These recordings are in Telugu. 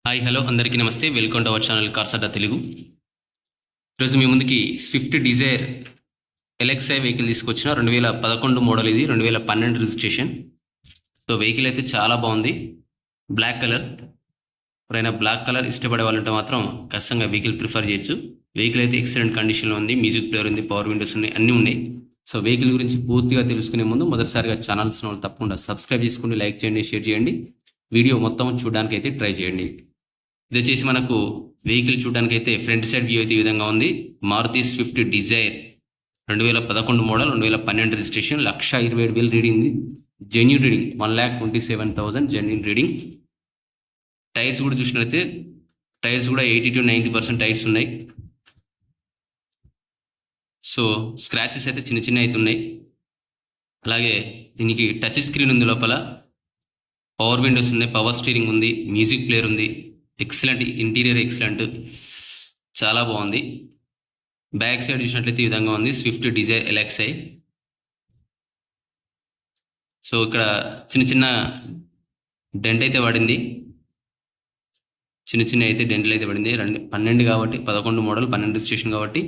హాయ్ హలో అందరికీ నమస్తే. Welcome to our channel cars Adda Telugu. ఈరోజు మీ ముందుకి స్విఫ్ట్ డిజైర్ ఎల్ఎక్స్ఐ వెహికల్ తీసుకొచ్చిన 2011 మోడల్. ఇది 2012 రిజిస్ట్రేషన్. సో వెహికల్ అయితే చాలా బాగుంది. Black colour. ఎవరైనా బ్లాక్ కలర్ ఇష్టపడే వాళ్ళంటే మాత్రం ఖచ్చితంగా వెహికల్ ప్రిఫర్ చేయొచ్చు. వెహికల్ అయితే ఎక్సలెంట్ కండిషన్లో ఉంది. మ్యూజిక్ ప్లేయర్ ఉంది, పవర్ విండోస్ ఉన్నాయి, అన్నీ ఉన్నాయి. సో వెహికల్ గురించి పూర్తిగా తెలుసుకునే ముందు మొదటిసారిగా ఛానల్స్ తప్పకుండా సబ్స్క్రైబ్ చేసుకోండి, లైక్ చేయండి, షేర్ చేయండి. వీడియో మొత్తం చూడడానికి అయితే ట్రై చేయండి. ఇది వచ్చేసి మనకు వెహికల్ చూడడానికి అయితే ఫ్రంట్ సైడ్ వ్యూ అయితే ఈ విధంగా ఉంది. Maruti Swift Dzire 2011 model, 2012 registration, 1,27,000 reading. Genuine reading 1,27,000 genuine reading. Tyres కూడా చూసినట్లయితే టైర్స్ కూడా 80 to 90% టైర్స్ ఉన్నాయి. సో స్క్రాచెస్ అయితే చిన్న చిన్న అయితే ఉన్నాయి. అలాగే దీనికి టచ్ స్క్రీన్ ఉంది, లోపల పవర్ విండోస్ ఉన్నాయి, పవర్ స్టీరింగ్ ఉంది, మ్యూజిక్ ప్లేయర్ ఉంది. ఎక్సలెంట్ ఇంటీరియర్, ఎక్సలెంట్, చాలా బాగుంది. బ్యాక్ సైడ్ చూసినట్లయితే ఈ విధంగా ఉంది స్విఫ్ట్ డిజైర్ ఎల్ఎక్స్ఐ. సో ఇక్కడ చిన్న చిన్న డెంట్ అయితే పడింది, చిన్న చిన్న అయితే డెంట్లు అయితే పడింది. 12 కాబట్టి 11 మోడల్, 12 రిజిస్ట్రేషన్ కాబట్టి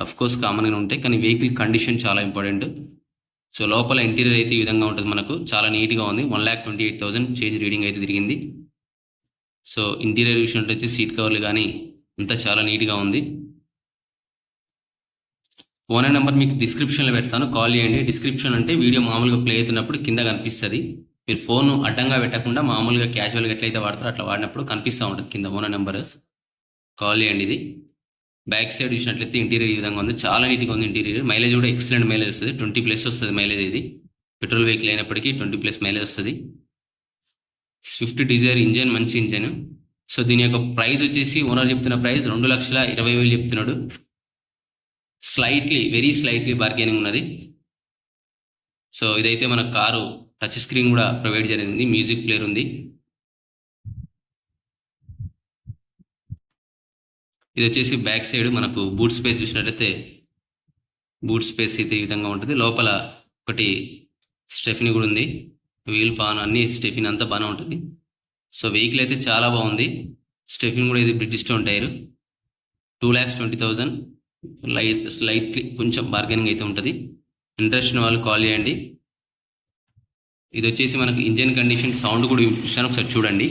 అఫ్కోర్స్ కామన్గా ఉంటాయి, కానీ వెహికల్ కండిషన్ చాలా ఇంపార్టెంట్. సో లోపల ఇంటీరియర్ అయితే ఈ విధంగా ఉంటుంది. మనకు చాలా నీట్గా ఉంది. 1,28,000 చేంజ్ రీడింగ్ అయితే తిరిగింది. సో ఇంటీరియర్ చూసినట్లయితే సీట్ కవర్లు కానీ అంతా చాలా నీట్గా ఉంది. ఓనర్ నెంబర్ మీకు డిస్క్రిప్షన్లో పెడతాను, కాల్ చేయండి. డిస్క్రిప్షన్ అంటే వీడియో మామూలుగా ప్లే అవుతున్నప్పుడు కింద కనిపిస్తుంది. మీరు ఫోన్ అడ్డంగా పెట్టకుండా మామూలుగా క్యాజువల్గా ఎట్లయితే వాడతారో అట్లా వాడినప్పుడు కనిపిస్తూ ఉంటుంది కింద ఓనర్ నెంబర్. కాల్ చేయండి. ఇది బ్యాక్ సైడ్ చూసినట్లయితే ఇంటీరియర్ ఈ విధంగా ఉంది. చాలా నీట్గా ఉంది ఇంటీరియర్. మైలేజ్ కూడా ఎక్సలెంట్ మైలేజ్ వస్తుంది. 20+ వస్తుంది మైలేజ్. ఇది పెట్రోల్ వెహికల్ అయినప్పటికీ 20+ మైలేజ్ వస్తుంది. స్విఫ్ట్ డిజైర్ ఇంజన్ మంచి ఇంజన్. సో దీని యొక్క ప్రైస్ వచ్చేసి ఓనర్ చెప్తున్న ప్రైస్ 2,20,000 చెప్తున్నాడు. వెరీ స్లైట్లీ బార్గెనింగ్ ఉన్నది. సో ఇదైతే మన కారు టచ్ స్క్రీన్ కూడా ప్రొవైడ్ జరిగింది, మ్యూజిక్ ప్లేయర్ ఉంది. ఇది వచ్చేసి బ్యాక్ సైడ్ మనకు బూట్ స్పేస్ చూసినట్లయితే బూట్ స్పేస్ అయితే ఈ విధంగా ఉంటుంది. లోపల ఒకటి స్టెఫినీ కూడా ఉంది. వీల్ పాన్ అన్ని స్టెఫిన్ అంతా బాగానే ఉంటుంది. సో వెహికల్ అయితే చాలా బాగుంది. స్టెఫిన్ కూడా ఇది బ్రిటిష్ స్టోన్ టైర్. 2,20,000. స్లైట్లీ కొంచెం బార్గెనింగ్ అయితే ఉంటుంది. ఇంట్రెస్ట్ ఉన్న వాళ్ళు కాల్ చేయండి. ఇది వచ్చేసి మనకు ఇంజన్ కండిషన్, సౌండ్ కూడా వినిపిస్తాను, ఒకసారి చూడండి.